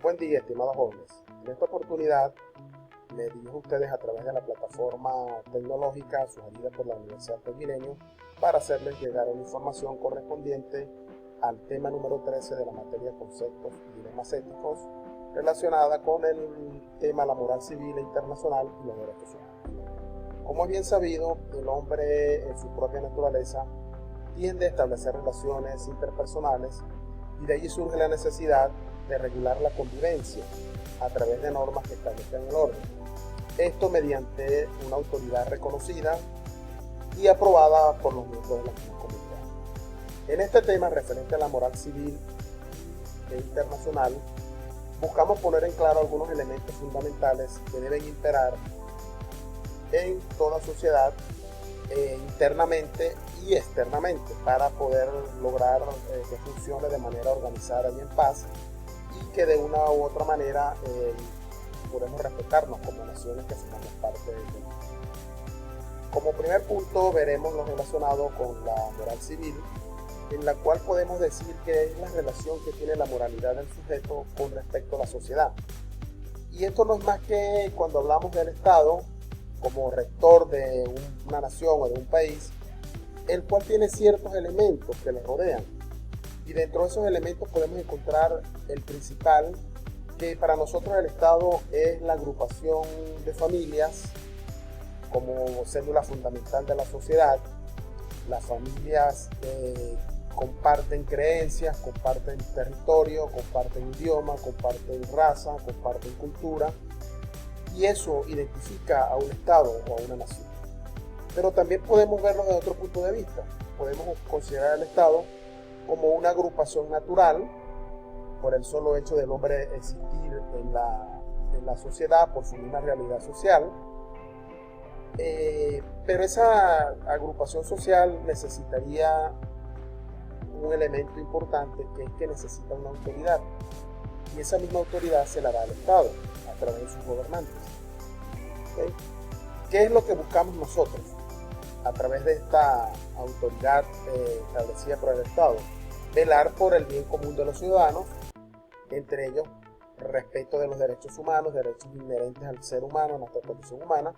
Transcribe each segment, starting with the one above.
Buen día, estimados jóvenes. En esta oportunidad me dirijo a ustedes a través de la plataforma tecnológica sugerida por la Universidad del Milenio para hacerles llegar una información correspondiente al tema número 13 de la materia Conceptos y Dilemas Éticos, relacionada con el tema la moral civil e internacional y los derechos humanos. Como es bien sabido, el hombre en su propia naturaleza tiende a establecer relaciones interpersonales y de allí surge la necesidad de regular la convivencia a través de normas que establezcan el orden. Esto mediante una autoridad reconocida y aprobada por los miembros de la misma comunidad. En este tema referente a la moral civil e internacional, buscamos poner en claro algunos elementos fundamentales que deben imperar en toda sociedad internamente y externamente para poder lograr que funcione de manera organizada y en paz, y que de una u otra manera podemos respetarnos como naciones que formamos parte del mundo. Como primer punto veremos lo relacionado con la moral civil, en la cual podemos decir que es la relación que tiene la moralidad del sujeto con respecto a la sociedad. Y esto no es más que cuando hablamos del Estado como rector de una nación o de un país, el cual tiene ciertos elementos que le rodean. Y dentro de esos elementos podemos encontrar el principal, que para nosotros el Estado es la agrupación de familias como célula fundamental de la sociedad. Las familias comparten creencias, comparten territorio, comparten idioma, comparten raza, comparten cultura, y eso identifica a un Estado o a una nación. Pero también podemos verlo desde otro punto de vista. Podemos considerar al Estado como una agrupación natural por el solo hecho del hombre existir en la sociedad, por su misma realidad social. Pero esa agrupación social necesitaría un elemento importante, que es que necesita una autoridad, y esa misma autoridad se la da al Estado a través de sus gobernantes. ¿Okay? ¿Qué es lo que buscamos nosotros a través de esta autoridad establecida por el Estado? Velar por el bien común de los ciudadanos, entre ellos respeto de los derechos humanos, derechos inherentes al ser humano, a nuestra condición humana.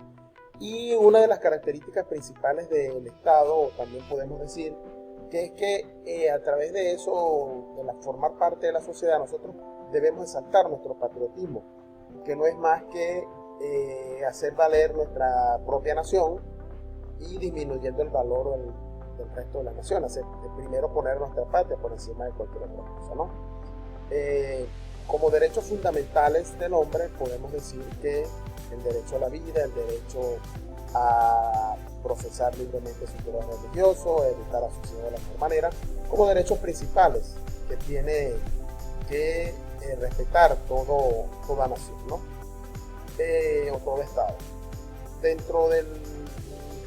Y una de las características principales del Estado, también podemos decir, que es que a través de eso, de formar parte de la sociedad, nosotros debemos exaltar nuestro patriotismo, que no es más que hacer valer nuestra propia nación y disminuyendo el valor del resto de la nación. Primero poner nuestra patria por encima de cualquier otra cosa, ¿no? Como derechos fundamentales del hombre podemos decir que el derecho a la vida, el derecho a profesar libremente su credo religioso, educar a sus hijos de la mejor manera, como derechos principales que tiene que respetar toda nación, ¿no? O todo Estado. Dentro del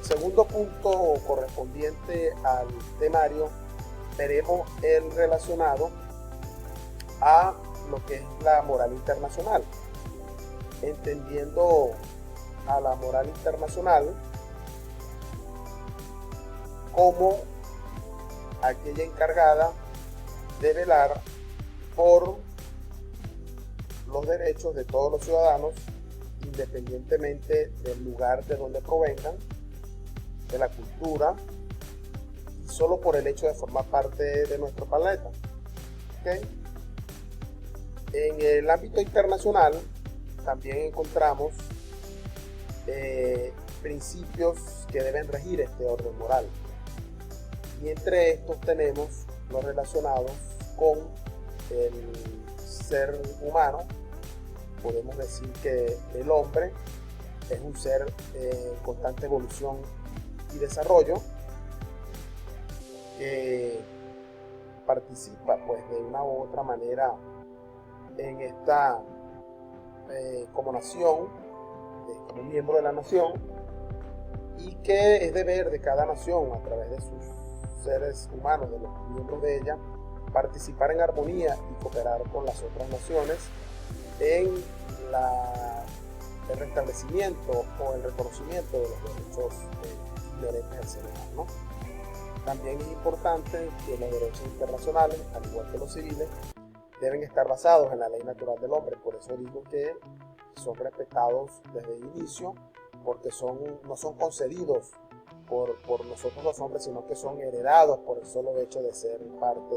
segundo punto correspondiente al temario, veremos el relacionado a lo que es la moral internacional, entendiendo a la moral internacional como aquella encargada de velar por los derechos de todos los ciudadanos, independientemente del lugar de donde provengan, de la cultura, y solo por el hecho de formar parte de nuestro planeta. ¿Okay? En el ámbito internacional también encontramos principios que deben regir este orden moral, y entre estos tenemos los relacionados con el ser humano. Podemos decir que el hombre es un ser en constante evolución y desarrollo, que participa pues de una u otra manera en esta como nación, como miembro de la nación, y que es deber de cada nación a través de sus seres humanos, de los miembros de ella, participar en armonía y cooperar con las otras naciones en el restablecimiento o el reconocimiento de los derechos inherentes al ser humano, ¿no? También es importante que los derechos internacionales, al igual que los civiles, deben estar basados en la ley natural del hombre. Por eso digo que son respetados desde el inicio, porque no son concedidos por nosotros los hombres, sino que son heredados por el solo hecho de ser parte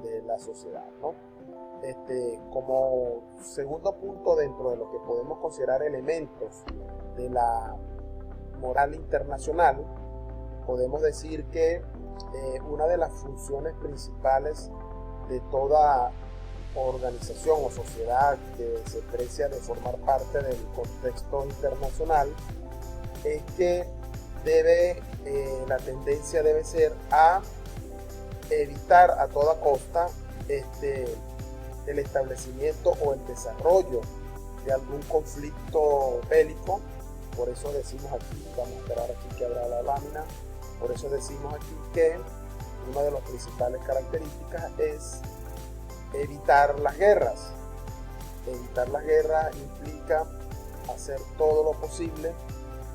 de la sociedad, ¿no? Como segundo punto dentro de lo que podemos considerar elementos de la moral internacional, podemos decir que una de las funciones principales de toda organización o sociedad que se precia de formar parte del contexto internacional es que la tendencia debe ser a evitar a toda costa el establecimiento o el desarrollo de algún conflicto bélico. Por eso decimos aquí, vamos a esperar aquí que abra la lámina, por eso decimos aquí que una de las principales características es evitar las guerras. Evitar las guerras implica hacer todo lo posible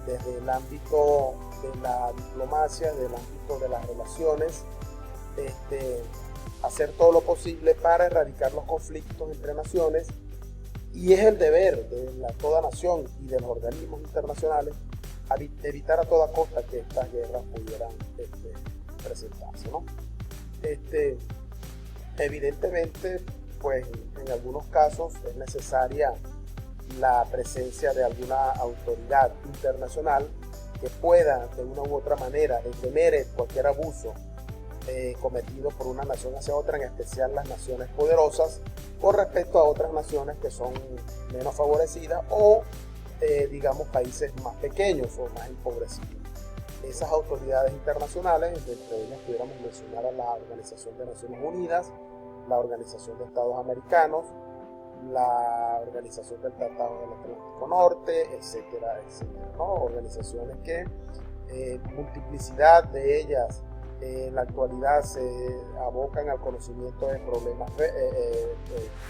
desde el ámbito de la diplomacia, del ámbito de las relaciones, hacer todo lo posible para erradicar los conflictos entre naciones, y es el deber de toda nación y de los organismos internacionales evitar a toda costa que estas guerras pudieran presentarse, ¿no? Evidentemente, pues en algunos casos es necesaria la presencia de alguna autoridad internacional que pueda de una u otra manera detener cualquier abuso cometido por una nación hacia otra, en especial las naciones poderosas, con respecto a otras naciones que son menos favorecidas o digamos países más pequeños o más empobrecidos. Esas autoridades internacionales, entre ellas pudiéramos mencionar a la Organización de Naciones Unidas, la Organización de Estados Americanos, la Organización del Tratado del Atlántico Norte, etcétera, etcétera, ¿no? Organizaciones que multiplicidad de ellas en la actualidad se abocan al conocimiento de problemas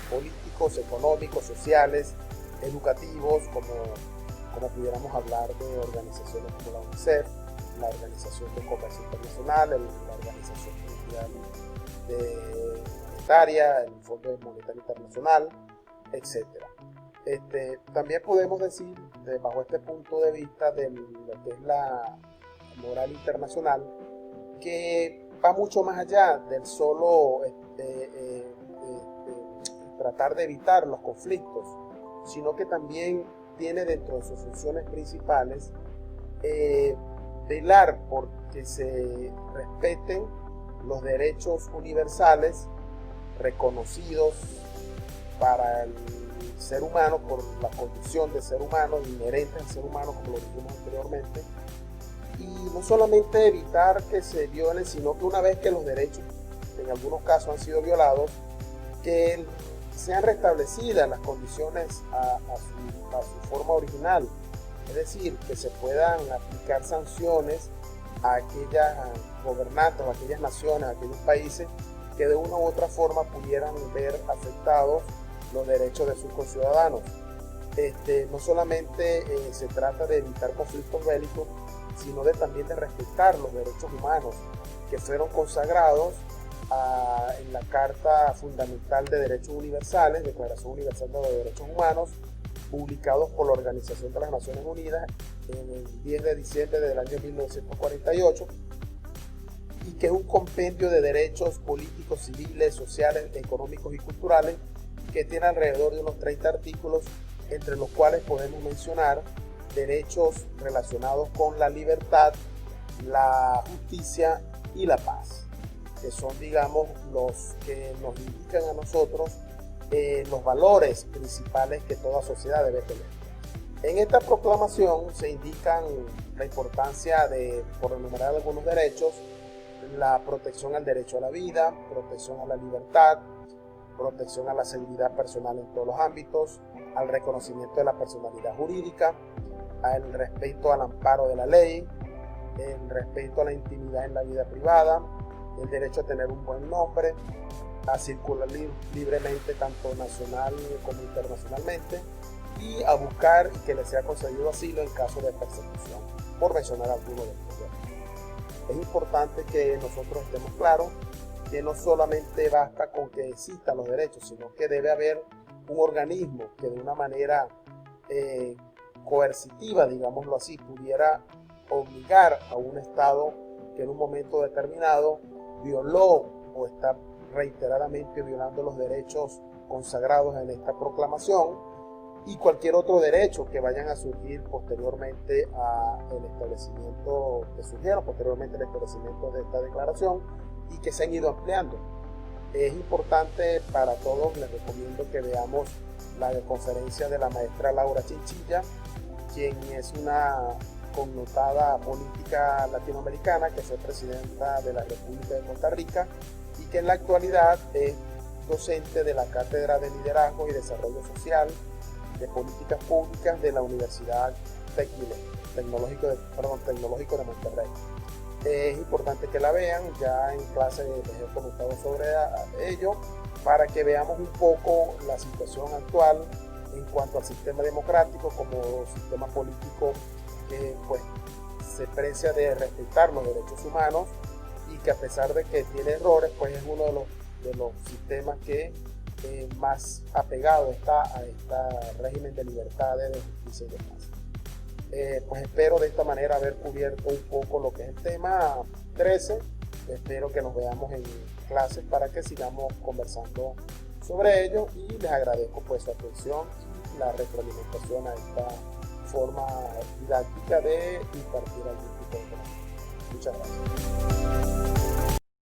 políticos, económicos, sociales, educativos, como pudiéramos hablar de organizaciones como la UNICEF, la Organización de Comercio Internacional, la Organización Mundial Monetaria, el Fondo Monetario Internacional, etc. También podemos decir, bajo este punto de vista de lo que es la moral internacional, que va mucho más allá del solo tratar de evitar los conflictos, sino que también tiene dentro de sus funciones principales velar por que se respeten los derechos universales reconocidos para el ser humano por la condición de ser humano, inherente al ser humano, como lo dijimos anteriormente, y no solamente evitar que se violen, sino que una vez que los derechos en algunos casos han sido violados, que sean restablecidas las condiciones a su forma original, es decir, que se puedan aplicar sanciones a aquellas gobernantes, a aquellas naciones, a aquellos países que de una u otra forma pudieran ver afectados los derechos de sus conciudadanos. No solamente se trata de evitar conflictos bélicos, sino también de respetar los derechos humanos que fueron consagrados en la Carta Fundamental de Derechos Universales, Declaración Universal de los Derechos Humanos, publicados por la Organización de las Naciones Unidas en el 10 de diciembre del año 1948, y que es un compendio de derechos políticos, civiles, sociales, económicos y culturales que tiene alrededor de unos 30 artículos, entre los cuales podemos mencionar derechos relacionados con la libertad, la justicia y la paz, que son, digamos, los que nos indican a nosotros los valores principales que toda sociedad debe tener. En esta proclamación se indican la importancia de, por enumerar algunos derechos, la protección al derecho a la vida, protección a la libertad, protección a la seguridad personal en todos los ámbitos, al reconocimiento de la personalidad jurídica, al respeto al amparo de la ley, el respeto a la intimidad en la vida privada, el derecho a tener un buen nombre, a circular libremente tanto nacional como internacionalmente, y a buscar que le sea concedido asilo en caso de persecución, por mencionar algunos de estos derechos. Es importante que nosotros estemos claros que no solamente basta con que existan los derechos, sino que debe haber un organismo que de una manera coercitiva, digámoslo así, pudiera obligar a un Estado que en un momento determinado violó o está reiteradamente violando los derechos consagrados en esta proclamación y cualquier otro derecho que vayan a surgir posteriormente al establecimiento, que surgieron posteriormente al establecimiento de esta declaración y que se han ido ampliando. Es importante para todos, les recomiendo que veamos la conferencia de la maestra Laura Chinchilla, quien es una connotada política latinoamericana que fue presidenta de la República de Costa Rica y que en la actualidad es docente de la Cátedra de Liderazgo y Desarrollo Social de Políticas Públicas de la Universidad Tecnológico de Monterrey. Es importante que la vean, ya en clase les he comentado sobre ello, para que veamos un poco la situación actual en cuanto al sistema democrático como sistema político que pues se precia de respetar los derechos humanos y que a pesar de que tiene errores, pues es uno de los sistemas que más apegado está a este régimen de libertades, de justicia y de paz. Pues espero de esta manera haber cubierto un poco lo que es el tema 13. Espero que nos veamos en clases para que sigamos conversando sobre ello y les agradezco pues su atención y la retroalimentación a esta forma didáctica de impartir algún tipo de tema. Muchas gracias.